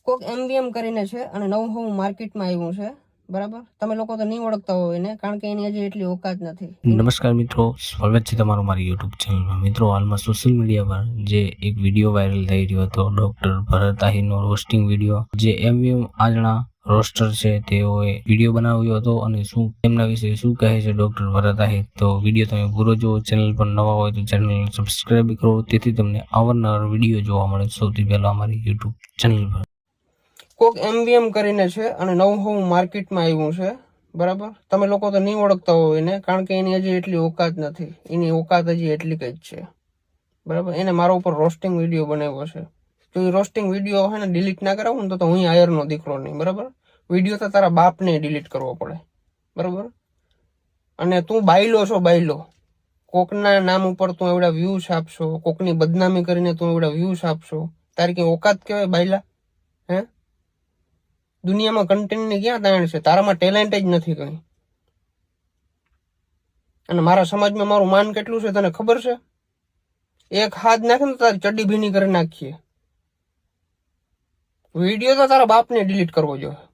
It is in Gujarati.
કોક એમવીએમ કરીને છે અને નવું માર્કેટમાં આવ્યું છે, બરાબર? તમે લોકો તો નહીં ઓળખતા હોય એને, કારણ કે એની હજી એટલી ઓકાત નથી. નમસ્કાર મિત્રો, સ્વાગત છે તમારું મારી યુટ્યુબ ચેનલમાં. મિત્રો, હાલમાં સોશિયલ મીડિયા પર જે એક વિડીયો વાયરલ થઈ રહ્યો હતો, ડોક્ટર ભરત આહિરનો રોસ્ટિંગ વિડીયો, જે એમવીએમ આજના રોસ્ટર છે તેઓએ વિડીયો બનાવ્યો હતો અને શું તેમના વિશે શું કહે છે ડોક્ટર ભરત આહિર, તો વિડીયો તમે પૂરો જુઓ. ચેનલ પર નવા હોય તો ચેનલ સબસ્ક્રાઇબ કરો, તેથી તમને અવારનવાર વિડીયો જોવા મળે સૌથી પહેલા અમારી યુટ્યુબ ચેનલ પર. કોક એમવીએમ કરીને છે અને નવું માર્કેટમાં આવ્યું છે, બરાબર? તમે લોકો તો નહીં ઓળખતા હોય એને, કારણ કે એની હજી એટલી ઓકાત નથી. એની ઓકાત હજી એટલી જ છે, બરાબર? એને મારા ઉપર રોસ્ટિંગ વિડીયો બનાવ્યો છે. જો એ રોસ્ટિંગ વિડીયો છે ને ડિલીટ ના કરાવું ને તો હું આયરનો દીકરો નહીં, બરાબર? વિડીયો તો તારા બાપને ડિલીટ કરવો પડે, બરાબર? અને તું બાયલો છો, બાયલો. કોકના નામ ઉપર તું એવડા વ્યૂઝ આપશો, કોકની બદનામી કરીને તું એવડા વ્યૂઝ આપશો, તારી કઈ ઓકાત કહેવાય બાયલા? હે? દુનિયામાં કન્ટેન્ટની ક્યાં તાણ છે? તારામાં ટેલેન્ટ જ નથી કઈ. અને મારા સમાજમાં મારું માન કેટલું છે તને ખબર છે? એક હાથ નાખે ને તારી ચડ્ડી ભીની કરી નાખીએ. વિડીયો તો તારા બાપને ડિલીટ કરવો જોઈએ.